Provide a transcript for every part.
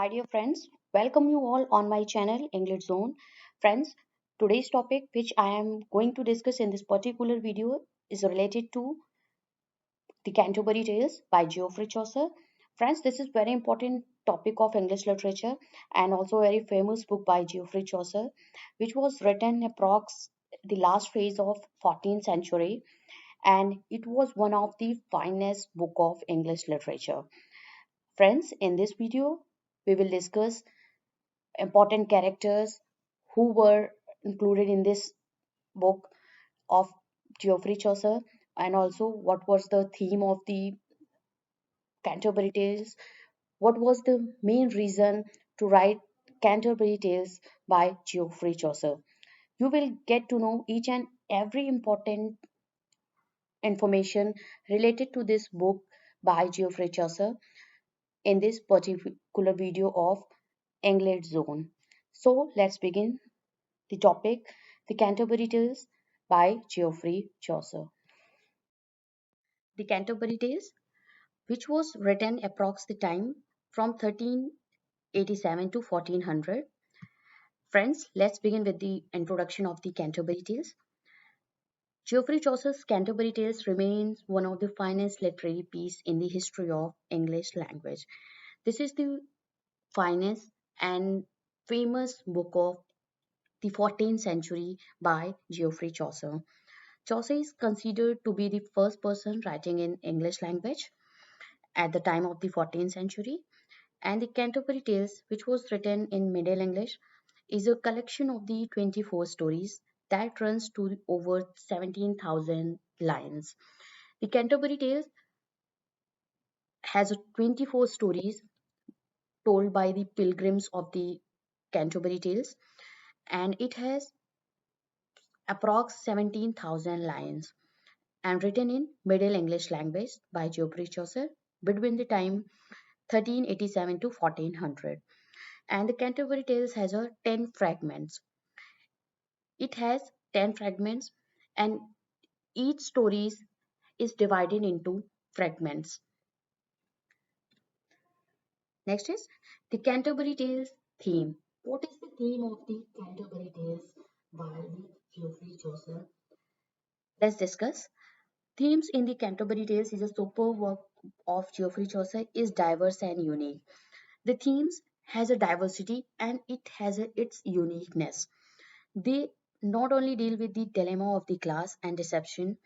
Hi dear friends, welcome you all on my channel EngLIT Zone. Friends, today's topic which I am going to discuss in this particular video is related to the Canterbury Tales by Geoffrey Chaucer. Friends, this is very important topic of English literature and also a very famous book by Geoffrey Chaucer which was written approx the last phase of 14th century, and it was one of the finest book of English literature. Friends, in this video we will discuss important characters who were included in this book of Geoffrey Chaucer, and also what was the theme of the Canterbury Tales, what was the main reason to write Canterbury Tales by Geoffrey Chaucer. You will get to know each and every important information related to this book by Geoffrey Chaucer in this particular video of EngLIT Zone. So let's begin the topic, The Canterbury Tales by Geoffrey Chaucer. The Canterbury Tales, which was written approx the time from 1387 to 1400. Friends, let's begin with the introduction of the Canterbury Tales. Geoffrey Chaucer's Canterbury Tales remains one of the finest literary pieces in the history of English language. This is the finest and famous book of the 14th century by Geoffrey Chaucer. Chaucer is considered to be the first person writing in English language at the time of the 14th century, and the Canterbury Tales, which was written in Middle English, is a collection of the 24 stories that runs to over 17,000 lines. The Canterbury Tales has 24 stories told by the pilgrims of the Canterbury Tales, and it has approx 17,000 lines and written in Middle English language by Geoffrey Chaucer between the time 1387 to 1400. And the Canterbury Tales has a 10 fragments. It has 10 fragments, and each story is divided into fragments. Next is the Canterbury Tales theme. What is the theme of the Canterbury Tales by Geoffrey Chaucer? Let's discuss. Themes in the Canterbury Tales is a superb work of Geoffrey Chaucer is diverse and unique. The themes has a diversity and it has its uniqueness. They not only deal with the dilemma of the class and deception,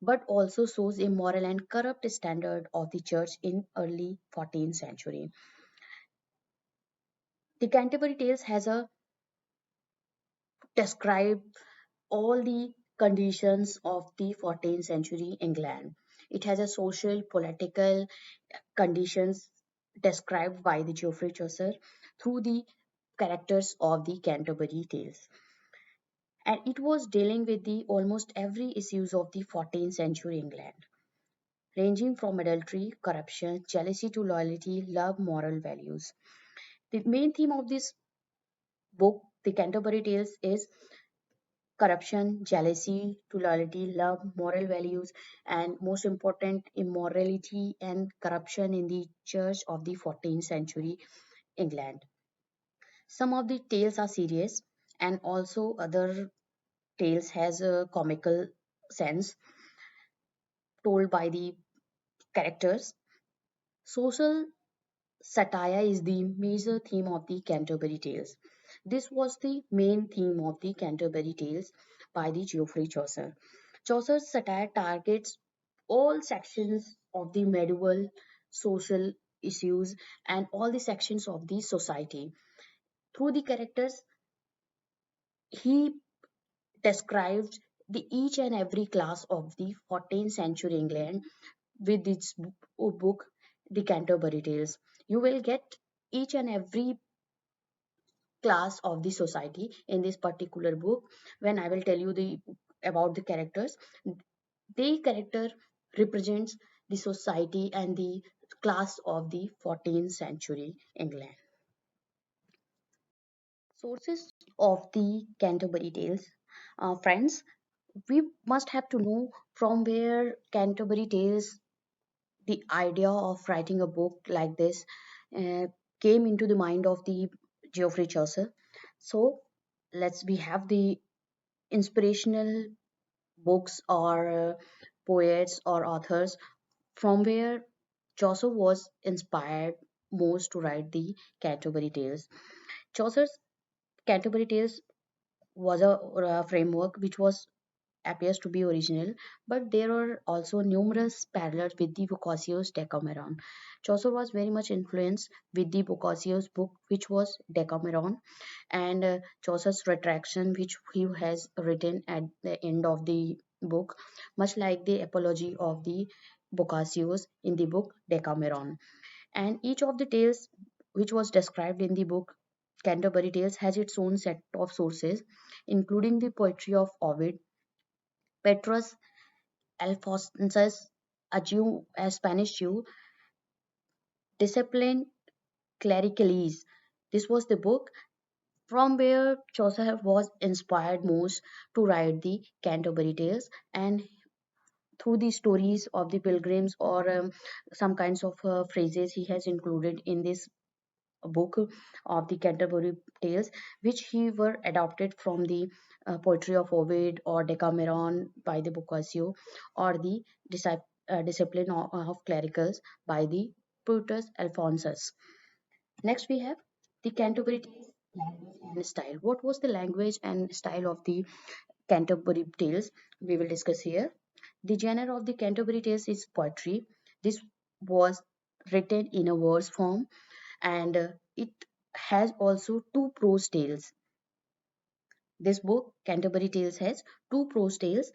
but also shows a moral and corrupt standard of the church in early 14th century. The Canterbury Tales has a describe all the conditions of the 14th century England. It has a social, political conditions described by the Geoffrey Chaucer through the characters of the Canterbury Tales. And it was dealing with the almost every issues of the 14th century England, ranging from adultery, corruption, jealousy to loyalty, love, moral values. The main theme of this book, The Canterbury Tales, is corruption, jealousy to loyalty, love, moral values, and most important, immorality and corruption in the church of the 14th century England. Some of the tales are serious, and also other tales has a comical sense told by the characters. Social satire is the major theme of the Canterbury Tales. This was the main theme of the Canterbury Tales by the Geoffrey Chaucer. Chaucer's satire targets all sections of the medieval social issues and all the sections of the society. Through the characters, he described the each and every class of the 14th century England with its book, The Canterbury Tales. You will get each and every class of the society in this particular book. When I will tell you the about the characters, the character represents the society and the class of the 14th century England. Sources of the Canterbury Tales. Friends, we must have to know from where Canterbury Tales, the idea of writing a book like this, came into the mind of the Geoffrey Chaucer. So let's we have the inspirational books or poets or authors from where Chaucer was inspired most to write the Canterbury Tales. Chaucer's Canterbury Tales was a framework which was appears to be original, but there are also numerous parallels with the Boccaccio's Decameron. Chaucer was very much influenced with the Boccaccio's book, which was Decameron, and Chaucer's retraction, which he has written at the end of the book, much like the apology of the Boccaccio's in the book Decameron. And each of the tales which was described in the book Canterbury Tales has its own set of sources, including the poetry of Ovid, Petrus Alphonsus, a Jew, a Spanish Jew, disciplined clericalese. This was the book from where Chaucer was inspired most to write the Canterbury Tales, and through the stories of the pilgrims or some kinds of phrases he has included in this book of the Canterbury Tales, which he were adopted from the poetry of Ovid or Decameron by the Boccaccio, or the discipline of clericals by the Plutus Alphonsus. Next, we have the Canterbury Tales language and style. What was the language and style of the Canterbury Tales? We will discuss here. The genre of the Canterbury Tales is poetry. This was written in a verse form, and it has also two prose tales. This book, Canterbury Tales, has two prose tales,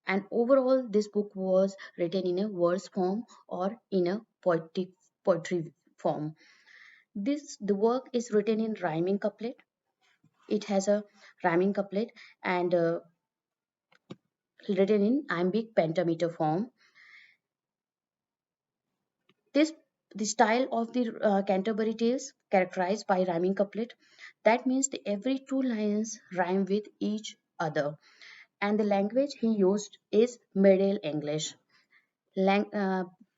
and overall, this book was written in a verse form or in a poetic poetry form. The work is written in rhyming couplet. It has a rhyming couplet and written in iambic pentameter form. This the style of the Canterbury Tales characterized by rhyming couplet. That means the every two lines rhyme with each other, and the language he used is Middle English.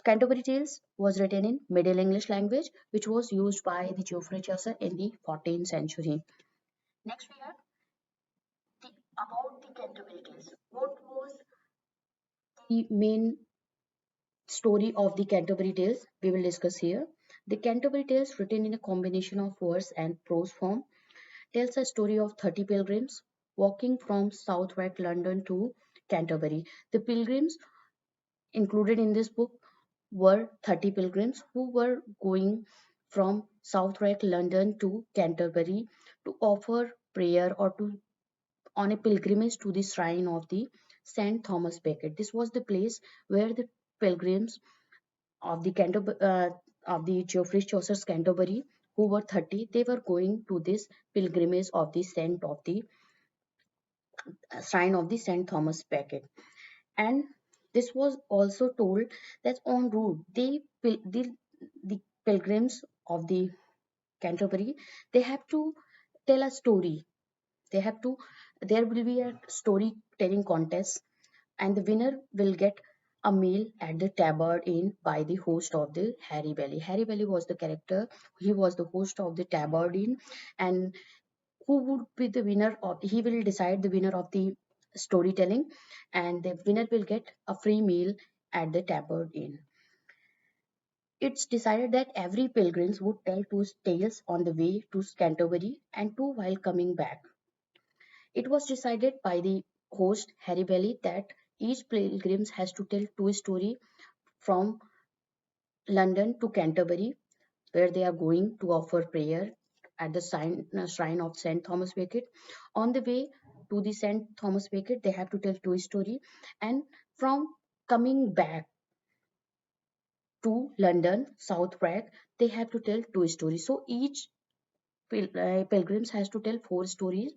Canterbury Tales was written in Middle English language, which was used by the Geoffrey Chaucer in the 14th century. Next, we have about the Canterbury Tales. What was the main story of the Canterbury Tales? We will discuss here. The Canterbury Tales, written in a combination of verse and prose form, tells a story of 30 pilgrims walking from Southwark, London to Canterbury. The pilgrims included in this book were 30 pilgrims who were going from Southwark, London to Canterbury to offer prayer or to on a pilgrimage to the shrine of the Saint Thomas Becket. This was the place where the pilgrims of the of the Geoffrey Chaucer's Canterbury, who were 30, they were going to this pilgrimage of the Saint of the shrine of the Saint Thomas Becket. And this was also told that en route the pilgrims of the Canterbury, they have to tell a story. They have to there will be a storytelling contest, and the winner will get a meal at the Tabard Inn by the host of the Harry Bailey. Harry Bailey was the character. He was the host of the Tabard Inn, and who would be the winner of? He will decide the winner of the storytelling, and the winner will get a free meal at the Tabard Inn. It's decided that every pilgrims would tell two tales on the way to Canterbury and two while coming back. It was decided by the host Harry Bailey that each pilgrim has to tell two stories from London to Canterbury, where they are going to offer prayer at the shrine of Saint Thomas Becket. On the way to the Saint Thomas Becket, they have to tell two stories, and from coming back to London, Southwark, they have to tell two stories. So each pilgrims has to tell four stories.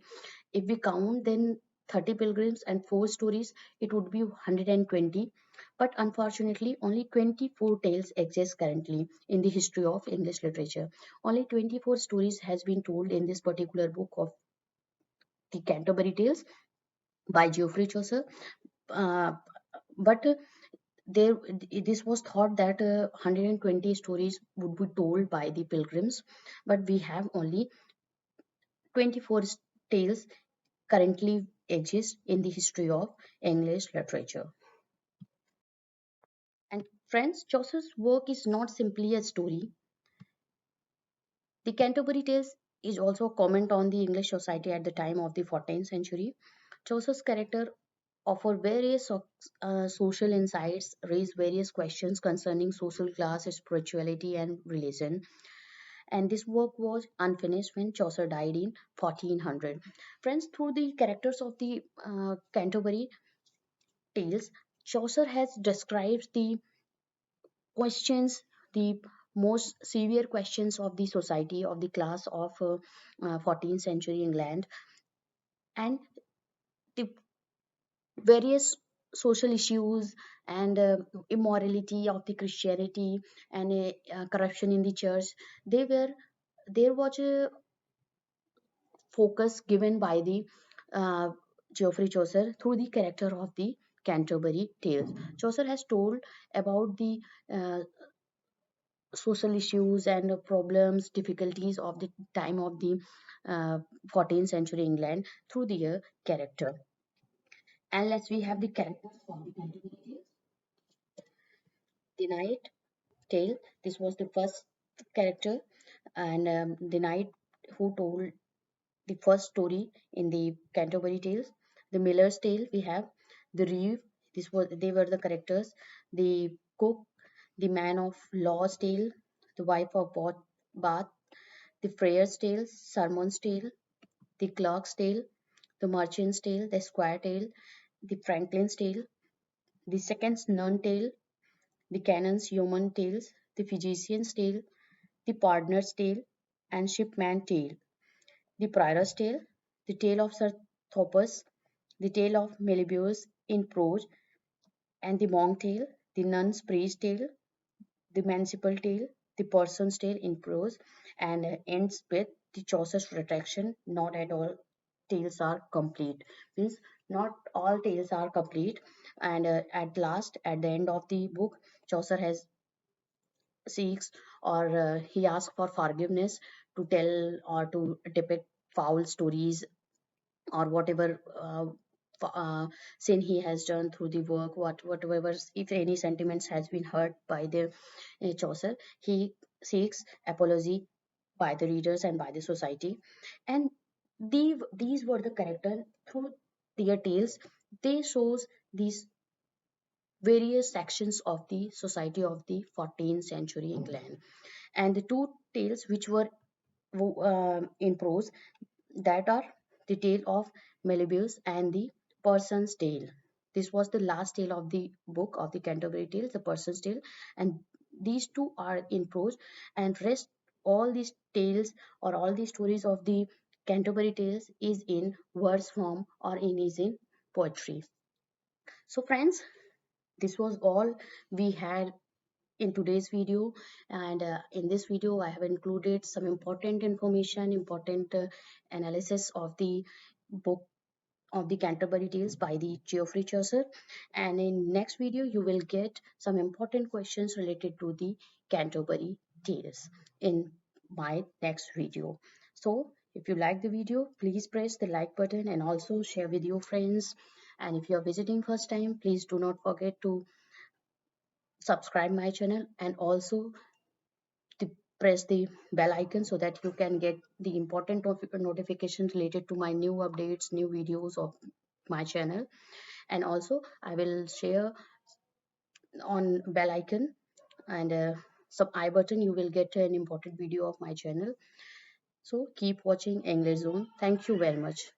If we count then 30 pilgrims and four stories, it would be 120. But unfortunately, only 24 tales exist currently in the history of English literature. Only 24 stories has been told in this particular book of the Canterbury Tales by Geoffrey Chaucer. Uh, but there this was thought that 120 stories would be told by the pilgrims, but we have only 24 tales currently exist in the history of English literature. And friends, Chaucer's work is not simply a story. The Canterbury Tales is also a comment on the English society at the time of the 14th century. Chaucer's character offer various social insights, raise various questions concerning social class, spirituality, and religion. And this work was unfinished when Chaucer died in 1400. Friends, through the characters of the Canterbury Tales, Chaucer has described the questions, the most severe questions of the society of the class of 14th century England, and the various social issues and immorality of the Christianity and corruption in the church. They were there was a focus given by the uh, Geoffrey Chaucer through the character of the Canterbury Tales. Chaucer has told about the uh, social issues and problems, difficulties of the time of the uh, 14th century England through the character. And let's we have the characters of the Canterbury Tales. The Knight Tale. This was the first character, and the knight who told the first story in the Canterbury Tales. The Miller's Tale we have. The Reeve. This was they were the characters. The cook, the man of law's tale, the wife of Bath, the Freer's tale, Sermon's tale, the Clerk's tale, the Merchant's tale, the Squire tale, the Franklin's tale, the Second's nun tale, the Canon's human tales, the Physician's tale, the Pardoner's tale, and Shipman's tale, the Prior's tale, the tale of Sir Thopas, the tale of Melibœus in prose, and the monk tale, the nun's priest tale, the municipal tale, the person's tale in prose, and ends with the Chaucer's retraction. Not at all tales are complete. Means not all tales are complete, and at last, at the end of the book, Chaucer has seeks or he asks for forgiveness to tell or to depict foul stories or whatever sin he has done through the work, whatever, if any sentiments has been hurt by the Chaucer, he seeks apology by the readers and by the society. And these were the character through their tales. They shows these various sections of the society of the 14th century England. And the two tales which were in prose, that are the tale of Melibœus and the person's tale. This was the last tale of the book of the Canterbury Tales, the person's tale, and these two are in prose, and rest all these tales or all these stories of the Canterbury Tales is in verse form or is in poetry. So friends, this was all we had in today's video, and in this video I have included some important information, important analysis of the book of the Canterbury Tales by the Geoffrey Chaucer, and in next video you will get some important questions related to the Canterbury Tales in my next video. So if you like the video, please press the like button and also share with your friends, and if you are visiting first time, please do not forget to subscribe my channel and also to press the bell icon so that you can get the important notifications related to my new updates, new videos of my channel. And also I will share on bell icon and some I button, you will get an important video of my channel. So keep watching EngLIT Zone. Thank you very much.